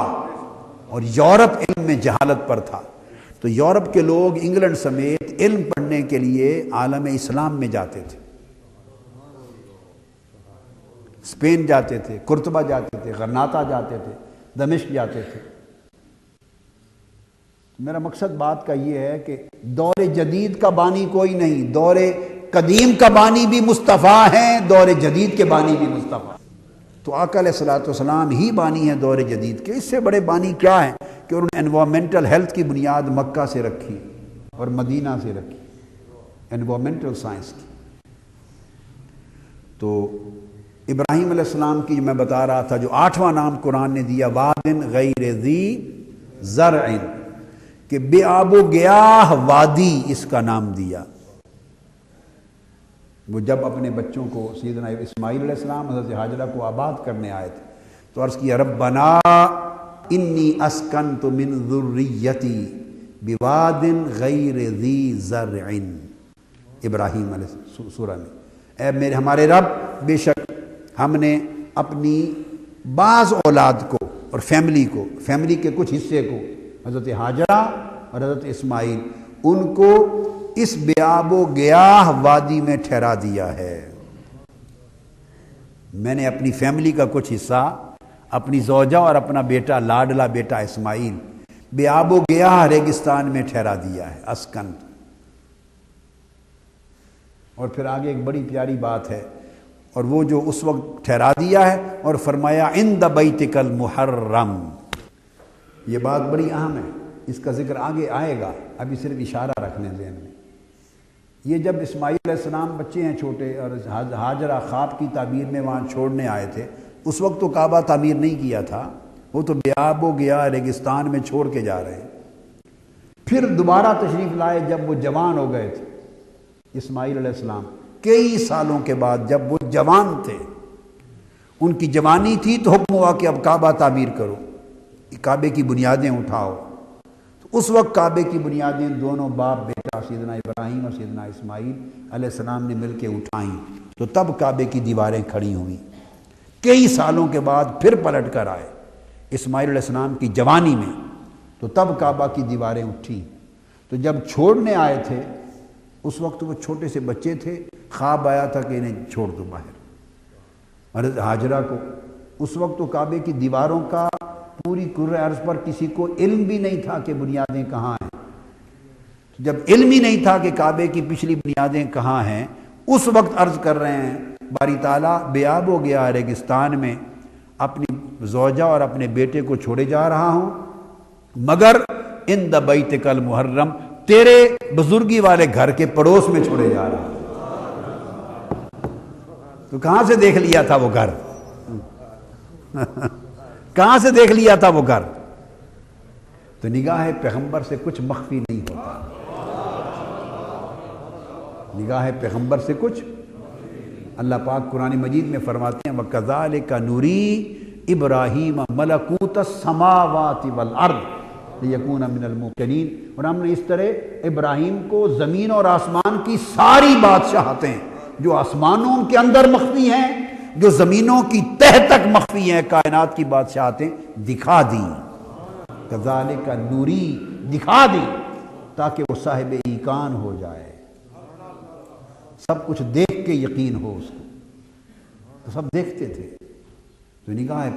اور یورپ علم میں جہالت پر تھا۔ تو یورپ کے لوگ انگلینڈ سمیت علم پڑھنے کے لیے عالم اسلام میں جاتے تھے، اسپین جاتے تھے، قرطبہ جاتے تھے، غرناطہ جاتے تھے، دمشق جاتے تھے۔ میرا مقصد بات کا یہ ہے کہ دور جدید کا بانی کوئی نہیں، دور قدیم کا بانی بھی مصطفیٰ ہیں، دور جدید کے بانی بھی مصطفیٰ ہیں۔ تو آقا علیہ الصلوۃ والسلام ہی بانی ہیں دور جدید کے۔ اس سے بڑے بانی کیا ہیں کہ انہوں نے انوائرمنٹل ہیلتھ کی بنیاد مکہ سے رکھی اور مدینہ سے رکھی، انوائرمنٹل سائنس کی۔ تو ابراہیم علیہ السلام کی جو میں بتا رہا تھا، جو 8واں نام قرآن نے دیا، وادن غیر ذی زرع، کہ بے آب و گیاہ وادی اس کا نام دیا۔ وہ جب اپنے بچوں کو سیدنا اسماعیل علیہ السلام حضرت حاجرہ کو آباد کرنے آئے تھے تو عرض کیا، ربنا انی اسکنت من ذریتی بواد غیر ذی زرع، ابراہیم علیہ سورہ میں، اے میرے ہمارے رب، بے شک ہم نے اپنی بعض اولاد کو اور فیملی کے کچھ حصے کو، حضرت حاجرہ اور حضرت اسماعیل، ان کو اس بے آب و گیاہ وادی میں ٹھہرا دیا ہے۔ میں نے اپنی فیملی کا کچھ حصہ، اپنی زوجہ اور اپنا بیٹا، لاڈلا بیٹا اسماعیل، بے آب و گیاہ ریگستان میں ٹھہرا دیا ہے، اسکن۔ اور پھر آگے ایک بڑی پیاری بات ہے، اور وہ جو اس وقت ٹھہرا دیا ہے، اور فرمایا عند بیتک المحرم۔ یہ بات بڑی اہم ہے، اس کا ذکر آگے آئے گا، ابھی صرف اشارہ رکھ لیں ذہن میں۔ یہ جب اسماعیل علیہ السلام بچے ہیں چھوٹے، اور حاجرہ خواب کی تعبیر میں وہاں چھوڑنے آئے تھے، اس وقت تو کعبہ تعمیر نہیں کیا تھا، وہ تو بے آب و گیاہ ریگستان میں چھوڑ کے جا رہے ہیں۔ پھر دوبارہ تشریف لائے جب وہ جوان ہو گئے تھے، اسماعیل علیہ السلام کئی سالوں کے بعد جب وہ جوان تھے، ان کی جوانی تھی، تو حکم ہوا کہ اب کعبہ تعمیر کرو، کعبے کی بنیادیں اٹھاؤ۔ تو اس وقت کعبے کی بنیادیں دونوں باپ بیٹا سیدنا ابراہیم اور سیدنا اسماعیل علیہ السلام نے مل کے اٹھائیں، تو تب کعبے کی دیواریں کھڑی ہوئیں۔ کئی سالوں کے بعد پھر پلٹ کر آئے اسماعیل علیہ السلام کی جوانی میں، تو تب کعبہ کی دیواریں اٹھی۔ تو جب چھوڑنے آئے تھے اس وقت وہ چھوٹے سے بچے تھے، خواب آیا تھا کہ انہیں چھوڑ دو باہر، حضرت حاجرہ کو۔ اس وقت تو کعبے کی دیواروں کا پوری کرۂ ارض پر کسی کو علم بھی نہیں تھا کہ بنیادیں کہاں ہیں۔ جب علم ہی نہیں تھا کہ کعبے کی پچھلی بنیادیں کہاں ہیں، اس وقت عرض کر رہے ہیں باری تعالیٰ بے آب ہو گیا ریگستان میں، اپنی زوجہ اور اپنے بیٹے کو چھوڑے جا رہا ہوں، مگر عند بیتک المحرم، تیرے بزرگی والے گھر کے پڑوس میں چھوڑے جا رہا ہوں۔ تو کہاں سے دیکھ لیا تھا وہ گھر؟ کہاں سے دیکھ لیا تھا وہ گھر؟ تو نگاہ پیغمبر سے کچھ مخفی نہیں ہوتا، نگاہ پیغمبر سے کچھ۔ اللہ پاک قرآن مجید میں فرماتے ہیں وَكَذَلِكَ نُرِي إِبْرَاهِيمَ مَلَكُوتَ السَّمَاوَاتِ وَالْأَرْضِ لِيَكُونَ مِنَ الْمُوقِنِينَ، اور ہم نے اس طرح ابراہیم کو زمین اور آسمان کی ساری بادشاہتیں جو آسمانوں کے اندر مخفی ہیں، جو زمینوں کی تہ تک مخفی ہیں، کائنات کی بادشاہتیں دکھا دیں۔ کذالک نوری، دکھا دی تاکہ وہ صاحب ایقان ہو جائے، سب کچھ دیکھ کے یقین ہو اس کو۔ تو سب دیکھتے تھے، تو نگاہ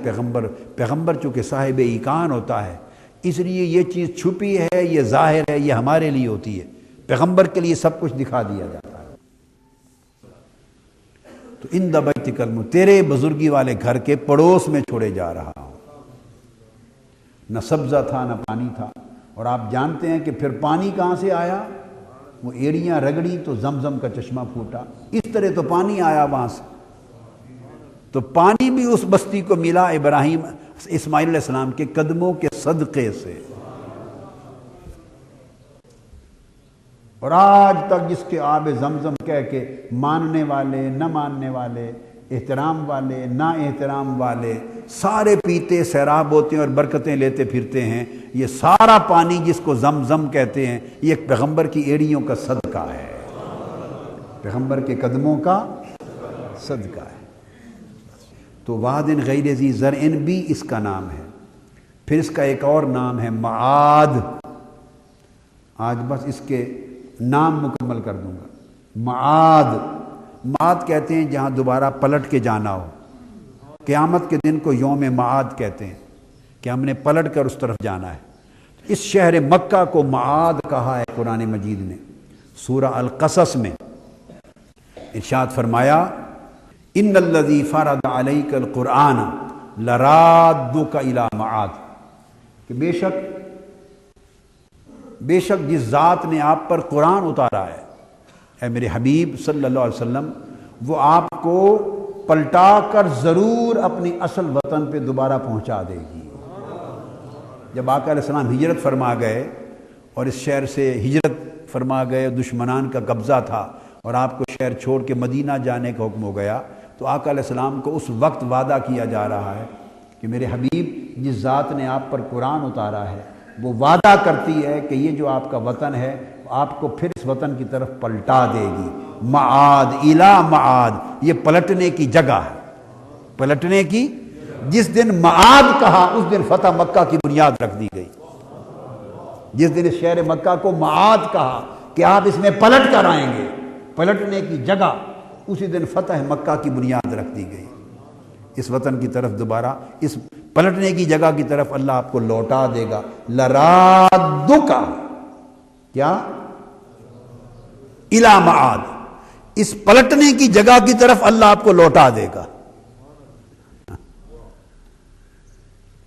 پیغمبر چونکہ صاحب ایقان ہوتا ہے، اس لیے یہ چیز چھپی ہے، یہ ظاہر ہے، یہ ہمارے لیے ہوتی ہے، پیغمبر کے لیے سب کچھ دکھا دیا جاتا ہے۔ تو عند بیتک المحرم، تیرے بزرگی والے گھر کے پڑوس میں چھوڑے جا رہا ہوں۔ نہ سبزہ تھا نہ پانی تھا، اور آپ جانتے ہیں کہ پھر پانی کہاں سے آیا؟ وہ ایڑیاں رگڑی تو زمزم کا چشمہ پھوٹا، اس طرح تو پانی آیا وہاں سے۔ تو پانی بھی اس بستی کو ملا ابراہیم اسماعیل علیہ السلام کے قدموں کے صدقے سے۔ اور آج تک جس کے آب زمزم کہہ کے ماننے والے نہ ماننے والے احترام والے نا احترام والے سارے پیتے سیراب ہوتے ہیں اور برکتیں لیتے پھرتے ہیں۔ یہ سارا پانی جس کو زمزم کہتے ہیں یہ ایک پیغمبر کی ایڑیوں کا صدقہ ہے، پیغمبر کے قدموں کا صدقہ ہے۔ تو وادٍ غیر ذی زرع بھی اس کا نام ہے۔ پھر اس کا ایک اور نام ہے معاد۔ آج بس اس کے نام مکمل کر دوں گا۔ معاد، معاد کہتے ہیں جہاں دوبارہ پلٹ کے جانا ہو۔ قیامت کے دن کو یوم معاد کہتے ہیں کہ ہم نے پلٹ کر اس طرف جانا ہے۔ اس شہر مکہ کو معاد کہا ہے قرآن مجید نے۔ سورہ القصص میں ارشاد فرمایا ان الذی فرض علیک القرآن لرادک الی معاد، کہ بے شک جس ذات نے آپ پر قرآن اتارا ہے اے میرے حبیب صلی اللہ علیہ وسلم، وہ آپ کو پلٹا کر ضرور اپنی اصل وطن پہ دوبارہ پہنچا دے گی۔ جب آقا علیہ السلام ہجرت فرما گئے اور اس شہر سے ہجرت فرما گئے، دشمنان کا قبضہ تھا اور آپ کو شہر چھوڑ کے مدینہ جانے کا حکم ہو گیا، تو آقا علیہ السلام کو اس وقت وعدہ کیا جا رہا ہے کہ میرے حبیب جس ذات نے آپ پر قرآن اتارا ہے وہ وعدہ کرتی ہے کہ یہ جو آپ کا وطن ہے آپ کو پھر اس وطن کی طرف پلٹا دے گی۔ معاد، الی معاد، یہ پلٹنے کی جگہ ہے، پلٹنے کی۔ جس دن معاد کہا اس دن فتح مکہ کی بنیاد رکھ دی گئی۔ جس دن اس شہر مکہ کو معاد کہا کہ آپ اس میں پلٹ کر آئیں گے، پلٹنے کی جگہ، اسی دن فتح مکہ کی بنیاد رکھ دی گئی۔ اس وطن کی طرف دوبارہ، اس پلٹنے کی جگہ کی طرف اللہ آپ کو لوٹا دے گا۔ لرادک، کیا؟ الی معاد، اس پلٹنے کی جگہ کی طرف اللہ آپ کو لوٹا دے گا۔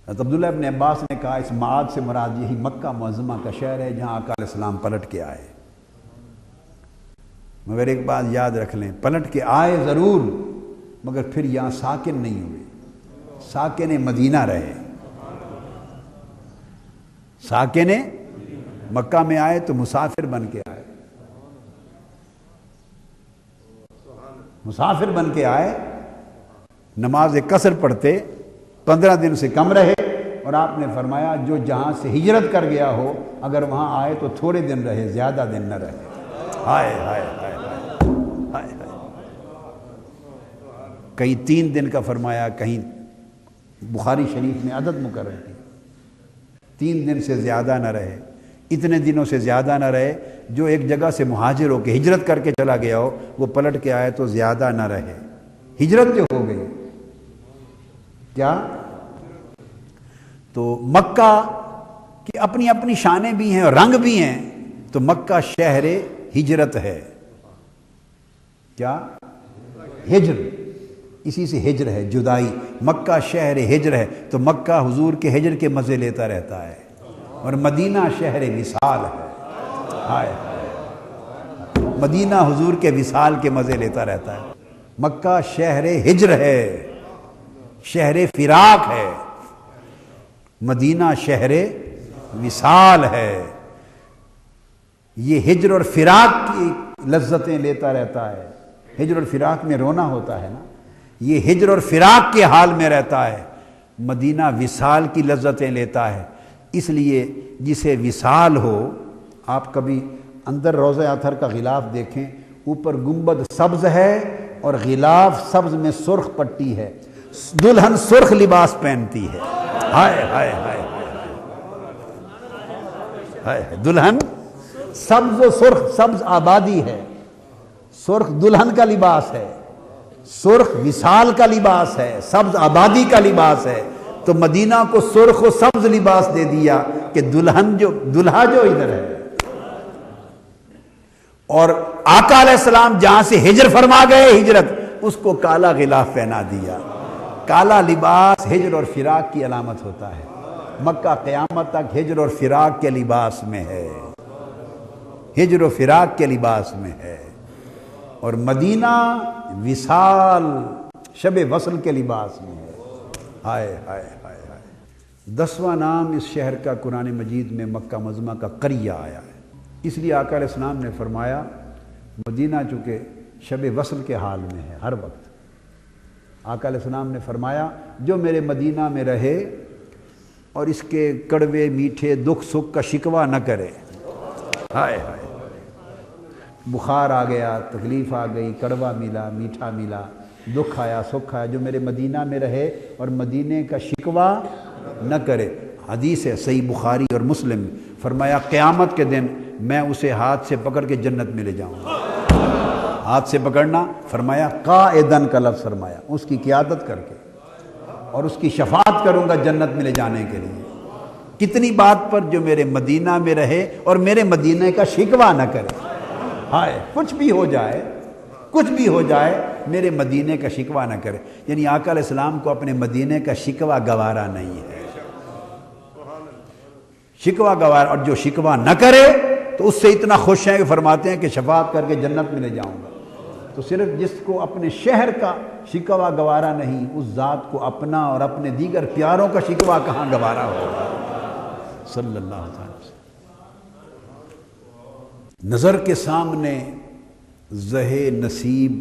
عبداللہ ابن عباس نے کہا اس معاد سے مراد یہی مکہ معظمہ کا شہر ہے جہاں آقا علیہ السلام پلٹ کے آئے۔ مگر ایک بات یاد رکھ لیں، پلٹ کے آئے ضرور مگر پھر یہاں ساکن نہیں ہوئے، ساکن مدینہ رہے۔ ساکن مکہ میں آئے تو مسافر بن کے آئے، مسافر بن کے آئے، نماز قصر پڑھتے، 15 دن سے کم رہے، اور آپ نے فرمایا جو جہاں سے ہجرت کر گیا ہو اگر وہاں آئے تو تھوڑے دن رہے، زیادہ دن نہ رہے۔ ہائے ہائے ہائے ہائے، کہیں 3 دن کا فرمایا، کہیں بخاری شریف میں عدد مقرر کی، 3 دن سے زیادہ نہ رہے، اتنے دنوں سے زیادہ نہ رہے۔ جو ایک جگہ سے مہاجر ہو کے ہجرت کر کے چلا گیا ہو وہ پلٹ کے آئے تو زیادہ نہ رہے، ہجرت جو ہو گئی۔ کیا؟ تو مکہ کی اپنی اپنی شانیں بھی ہیں اور رنگ بھی ہیں، تو مکہ شہر ہجرت ہے۔ کیا؟ ہجر، اسی سے ہجر ہے، جدائی۔ مکہ شہر ہجر ہے تو مکہ حضور کے ہجر کے مزے لیتا رہتا ہے، اور مدینہ شہر وصال ہے۔ ہائے مدینہ حضور کے وصال کے مزے لیتا رہتا ہے۔ مکہ شہر ہجر ہے، شہر فراق ہے، مدینہ شہر وصال ہے۔ یہ ہجر اور فراق کی لذتیں لیتا رہتا ہے۔ ہجر اور فراق میں رونا ہوتا ہے نا، یہ ہجر اور فراق کے حال میں رہتا ہے، مدینہ وصال کی لذتیں لیتا ہے۔ اس لیے جسے وصال ہو، آپ کبھی اندر روضہ اطہر کا غلاف دیکھیں، اوپر گنبد سبز ہے اور غلاف سبز میں سرخ پٹی ہے، دلہن سرخ لباس پہنتی ہے۔ ہائے ہائے ہائے ہائے، دلہن سبز و سرخ، سبز آبادی ہے، سرخ دلہن کا لباس ہے، سرخ وصال کا لباس ہے، سبز آبادی کا لباس ہے۔ تو مدینہ کو سرخ و سبز لباس دے دیا کہ دلہا جو ادھر ہے، اور آقا علیہ السلام جہاں سے ہجر فرما گئے ہجرت، اس کو کالا غلاف پہنا دیا۔ کالا لباس ہجر اور فراق کی علامت ہوتا ہے۔ مکہ قیامت تک ہجر اور فراق کے لباس میں ہے، ہجر و فراق کے لباس میں ہے، اور مدینہ وصال شب وصل کے لباس میں ہے۔ ہائے ہائے ہائے ہائے۔ 10واں نام اس شہر کا قرآن مجید میں مکہ معظمہ کا قریہ آیا ہے۔ اس لیے آقا علیہ السلام نے فرمایا مدینہ چونکہ شب وصل کے حال میں ہے ہر وقت، آقا علیہ السلام نے فرمایا جو میرے مدینہ میں رہے اور اس کے کڑوے میٹھے دکھ سکھ کا شکوہ نہ کرے، ہائے ہائے، بخار آ گیا، تکلیف آ گئی، کڑوا ملا، میٹھا ملا، دکھ آیا، سکھ آیا، جو میرے مدینہ میں رہے اور مدینے کا شکوہ نہ کرے۔ حدیث ہے صحیح بخاری اور مسلم، فرمایا قیامت کے دن میں اسے ہاتھ سے پکڑ کے جنت میں لے جاؤں گا۔ ہاتھ سے پکڑنا، فرمایا قائدن کا لفظ فرمایا، اس کی قیادت کر کے، اور اس کی شفاعت کروں گا جنت میں لے جانے کے لیے۔ کتنی بات پر، جو میرے مدینہ میں رہے اور میرے مدینہ کا شکوہ نہ کرے، ہائے، کچھ بھی ہو جائے، کچھ بھی ہو جائے، میرے مدینے کا شکوہ نہ کرے۔ یعنی آقا علیہ السلام کو اپنے مدینے کا شکوہ گوارا نہیں ہے، شکوہ گوارا، اور جو شکوہ نہ کرے تو اس سے اتنا خوش ہیں کہ فرماتے ہیں کہ شفاعت کر کے جنت میں لے جاؤں گا۔ تو صرف جس کو اپنے شہر کا شکوہ گوارا نہیں، اس ذات کو اپنا اور اپنے دیگر پیاروں کا شکوہ کہاں گوارا ہوگا، صلی اللہ علیہ وسلم۔ نظر کے سامنے زہ نصیب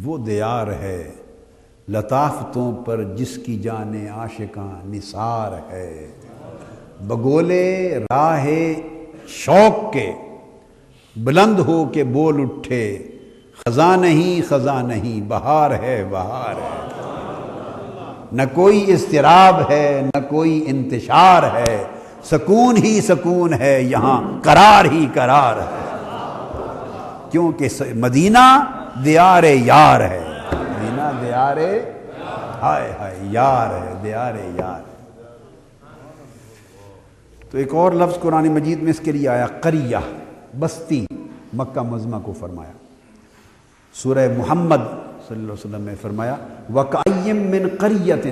وہ دیار ہے، لطافتوں پر جس کی جان عاشقاں نثار ہے۔ بگولے راہ شوق کے بلند ہو کے بول اٹھے، خزاں نہیں بہار ہے بہار ہے۔ نہ کوئی اضطراب ہے نہ کوئی انتشار ہے، سکون ہی سکون ہے یہاں، قرار ہی قرار ہے، کیونکہ مدینہ دیار یار ہے، مدینہ دیار ہائے ہائے یار ہے، دیار یار ہے۔ تو ایک اور لفظ قرآن مجید میں اس کے لیے آیا، قریہ، بستی، مکہ معظمہ کو فرمایا۔ سورہ محمد صلی اللہ علیہ وسلم میں فرمایا وَكَأَيٍّ مِّن قَرْيَةٍ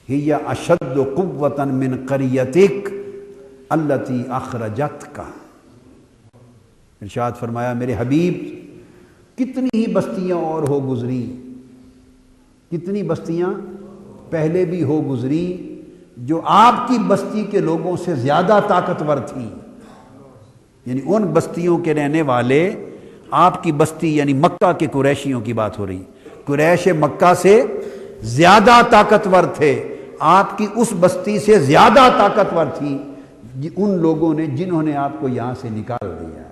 هِيَ أَشَدُّ قُوَّةً مِّن قَرْيَتِكَ الَّتِي أَخْرَجَتْكَ۔ ارشاد فرمایا میرے حبیب، کتنی ہی بستیاں اور ہو گزری، کتنی بستیاں پہلے بھی ہو گزری جو آپ کی بستی کے لوگوں سے زیادہ طاقتور تھیں، یعنی ان بستیوں کے رہنے والے آپ کی بستی یعنی مکہ کے قریشیوں کی بات ہو رہی، قریش مکہ سے زیادہ طاقتور تھے، آپ کی اس بستی سے زیادہ طاقتور تھی ان لوگوں نے جنہوں نے آپ کو یہاں سے نکال دیا۔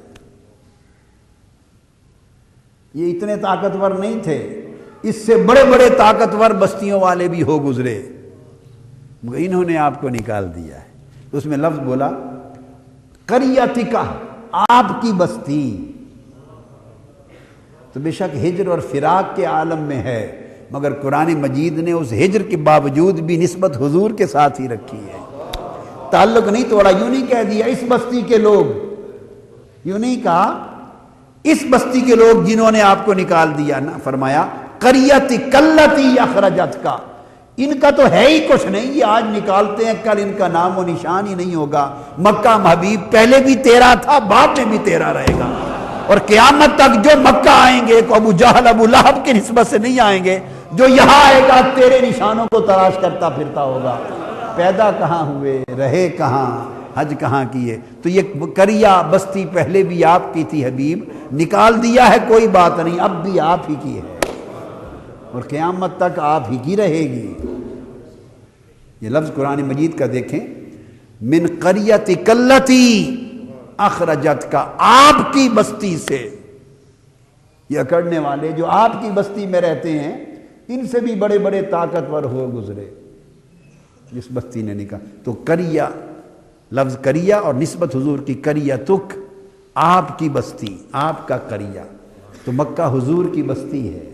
یہ اتنے طاقتور نہیں تھے، اس سے بڑے بڑے طاقتور بستیوں والے بھی ہو گزرے، مگر انہوں نے آپ کو نکال دیا ہے۔ اس میں لفظ بولا قریتک، آپ کی بستی، تو بے شک ہجر اور فراق کے عالم میں ہے، مگر قرآن مجید نے اس ہجر کے باوجود بھی نسبت حضور کے ساتھ ہی رکھی ہے، تعلق نہیں توڑا، یوں نہیں کہہ دیا اس بستی کے لوگ، یوں نہیں کہا اس بستی کے لوگ جنہوں نے آپ کو نکال دیا، نہ فرمایا قریتک التی اخرجتک، ان کا تو ہے ہی کچھ نہیں، یہ آج نکالتے ہیں کل ان کا نام و نشان ہی نہیں ہوگا۔ مکہ حبیب پہلے بھی تیرا تھا، بعد میں بھی تیرا رہے گا، اور قیامت تک جو مکہ آئیں گے تو ابو جہل ابو لہب کی نسبت سے نہیں آئیں گے، جو یہاں آئے گا تیرے نشانوں کو تلاش کرتا پھرتا ہوگا، پیدا کہاں ہوئے، رہے کہاں، حج کہاں کیے۔ تو یہ قریہ بستی پہلے بھی آپ کی تھی حبیب، نکال دیا ہے کوئی بات نہیں، اب بھی آپ ہی کی ہے اور قیامت تک آپ ہی کی رہے گی۔ یہ لفظ قرآن مجید کا دیکھیں، من قریتک التی اخرجتک، آپ کی بستی سے، یہ اکڑنے والے جو آپ کی بستی میں رہتے ہیں ان سے بھی بڑے بڑے طاقتور ہو گزرے، جس بستی نے نکاح۔ تو قریہ، لفظ قریہ اور نسبت حضور کی قریتک، آپ کی بستی، آپ کا قریہ، تو مکہ حضور کی بستی ہے،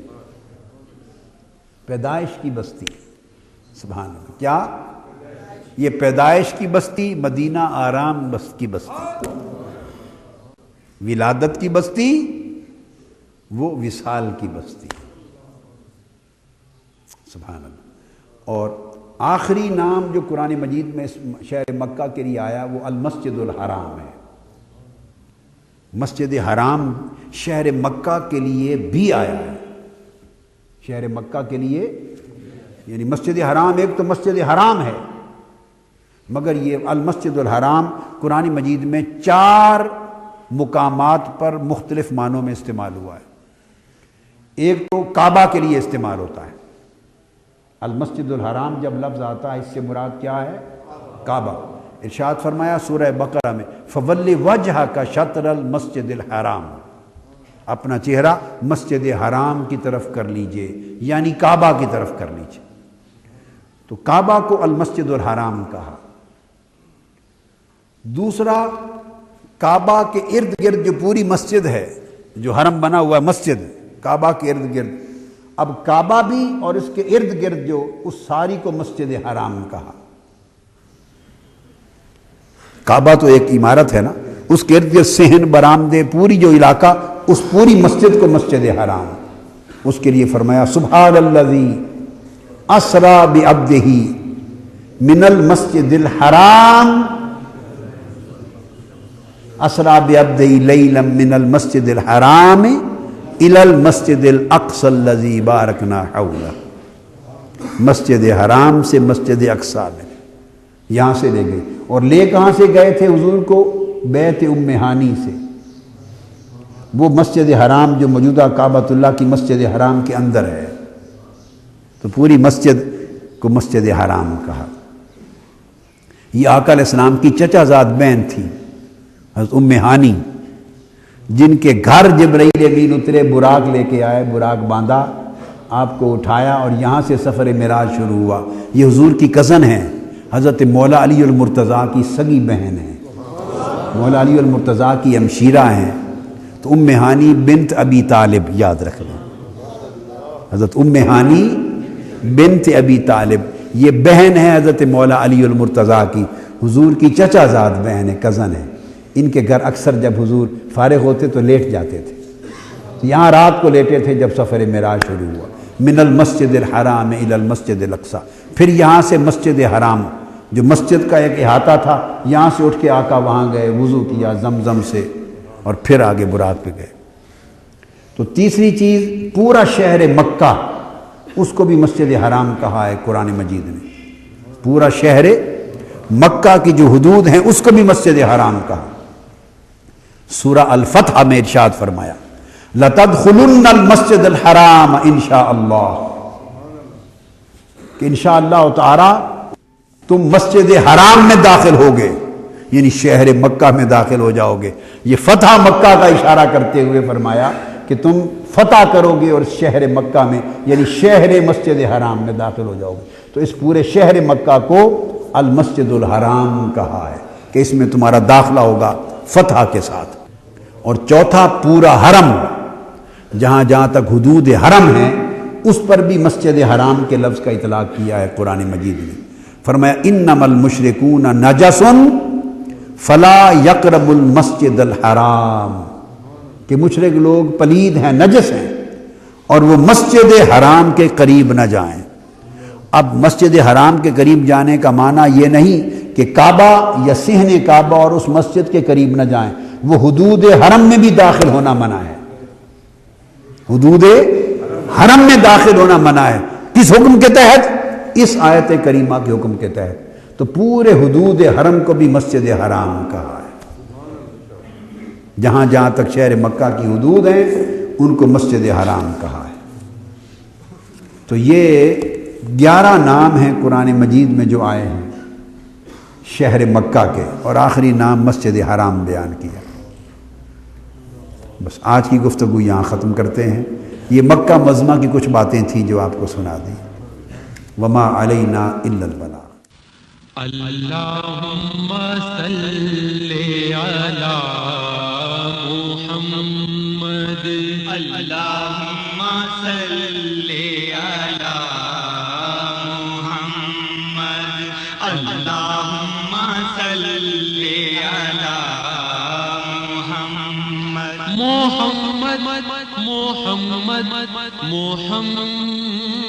پیدائش کی بستی، سبحان اللہ۔ کیا یہ پیدائش کی بستی، مدینہ آرام کی بستی، ولادت کی بستی، وہ وصال کی بستی، سبحان اللہ۔ اور آخری نام جو قرآن مجید میں شہر مکہ کے لیے آیا وہ المسجد الحرام ہے۔ مسجد حرام شہر مکہ کے لیے بھی آیا ہے، شہر مکہ کے لیے، یعنی مسجد حرام ایک تو مسجد حرام ہے، مگر یہ المسجد الحرام قرآن مجید میں 4 مقامات پر مختلف معنوں میں استعمال ہوا ہے۔ ایک تو کعبہ کے لیے استعمال ہوتا ہے، المسجد الحرام جب لفظ آتا ہے اس سے مراد کیا ہے؟ کعبہ۔ ارشاد فرمایا سورہ بقرہ میں فَوَلِّ وَجْهَكَ شَطْرَ الْمَسْجِدِ الْحَرَامِ، اپنا چہرہ مسجد حرام کی طرف کر لیجئے، یعنی کعبہ کی طرف کر لیجئے۔ تو کعبہ کو المسجد الحرام کہا۔ دوسرا، کعبہ کے ارد گرد جو پوری مسجد ہے، جو حرم بنا ہوا ہے مسجد کعبہ کے ارد گرد، اب کعبہ بھی اور اس کے ارد گرد جو اس ساری کو مسجد حرام کہا۔ کعبہ تو ایک عمارت ہے نا، اس کے ارد گرد صحن برآمدے پوری جو علاقہ، اس پوری مسجد کو مسجد حرام۔ اس کے لیے فرمایا سبحان الذی اسری بعبدہ من المسجد الحرام اسری بعبدہ لیلا من المسجد الحرام الی المسجد الاقصی الذی بارکنا حولہ۔ مسجد حرام سے مسجد اقصی میں یہاں سے لے گئے، اور لے کہاں سے گئے تھے حضور کو؟ بیت ام ہانی سے، وہ مسجد حرام جو موجودہ کعبۃ اللہ کی مسجد حرام کے اندر ہے۔ تو پوری مسجد کو مسجد حرام کہا۔ یہ آقا علیہ السلام کی چچا زاد بہن تھی حضرت ام ہانی، جن کے گھر جبرائیل امین اترے، براق لے کے آئے، براق باندھا، آپ کو اٹھایا اور یہاں سے سفر معراج شروع ہوا۔ یہ حضور کی کزن ہیں، حضرت مولا علی المرتضیٰ کی سگی بہن ہیں، مولا علی المرتضیٰ کی ہمشیرہ ہیں۔ تو ام ہانی بنت ابی طالب یاد رکھ لیں، حضرت ام ہانی بنت ابی طالب، یہ بہن ہے حضرت مولا علی المرتضیٰ کی، حضور کی چچا زاد بہن ہے، کزن ہے۔ ان کے گھر اکثر جب حضور فارغ ہوتے تو لیٹ جاتے تھے، یہاں رات کو لیٹے تھے جب سفر معراج شروع ہوا۔ من المسجد الحرام الی المسجد الاقصی، پھر یہاں سے مسجد حرام جو مسجد کا ایک احاطہ تھا، یہاں سے اٹھ کے آقا وہاں گئے، وضو کیا زمزم سے، اور پھر آگے براق پہ گئے۔ تو تیسری چیز، پورا شہر مکہ، اس کو بھی مسجد حرام کہا ہے قرآن مجید میں۔ پورا شہر مکہ کی جو حدود ہیں اس کو بھی مسجد حرام کہا۔ سورہ الفتح میں ارشاد فرمایا لَتَدْخُلُنَّ الْمَسْجِدَ الْحَرَامَ انشاءاللہ، کہ انشاءاللہ تعالی تم مسجد حرام میں داخل ہوگے، یعنی شہر مکہ میں داخل ہو جاؤ گے۔ یہ فتح مکہ کا اشارہ کرتے ہوئے فرمایا کہ تم فتح کرو گے اور شہر مکہ میں، یعنی شہر مسجد حرام میں داخل ہو جاؤ گے۔ تو اس پورے شہر مکہ کو المسجد الحرام کہا ہے کہ اس میں تمہارا داخلہ ہوگا فتح کے ساتھ۔ اور چوتھا، پورا حرم، جہاں جہاں تک حدود حرم ہیں اس پر بھی مسجد حرام کے لفظ کا اطلاق کیا ہے قرآن مجید میں۔ فرمایا انما المشرکون نجس فلا یقربوا المسجد الحرام، کہ مشرک لوگ پلید ہیں، نجس ہیں، اور وہ مسجد حرام کے قریب نہ جائیں۔ اب مسجد حرام کے قریب جانے کا معنی یہ نہیں کہ کعبہ یا صحن کعبہ اور اس مسجد کے قریب نہ جائیں، وہ حدود حرم میں بھی داخل ہونا منع ہے، حدود حرم میں داخل ہونا منع ہے۔ کس حکم کے تحت؟ اس آیت کریمہ کے حکم کے تحت۔ تو پورے حدود حرم کو بھی مسجد حرام کہا ہے، جہاں جہاں تک شہر مکہ کی حدود ہیں ان کو مسجد حرام کہا ہے۔ تو یہ 11 نام ہیں قرآن مجید میں جو آئے ہیں شہر مکہ کے، اور آخری نام مسجد حرام بیان کیا۔ بس آج کی گفتگو یہاں ختم کرتے ہیں۔ یہ مکہ معظمہ کی کچھ باتیں تھیں جو آپ کو سنا دیں۔ وما علینا الا البلاغ۔ اللہم صلی علی محمد، اللہم صلی علی محمد، اللہم صلی علی محمد، محمد محمد محمد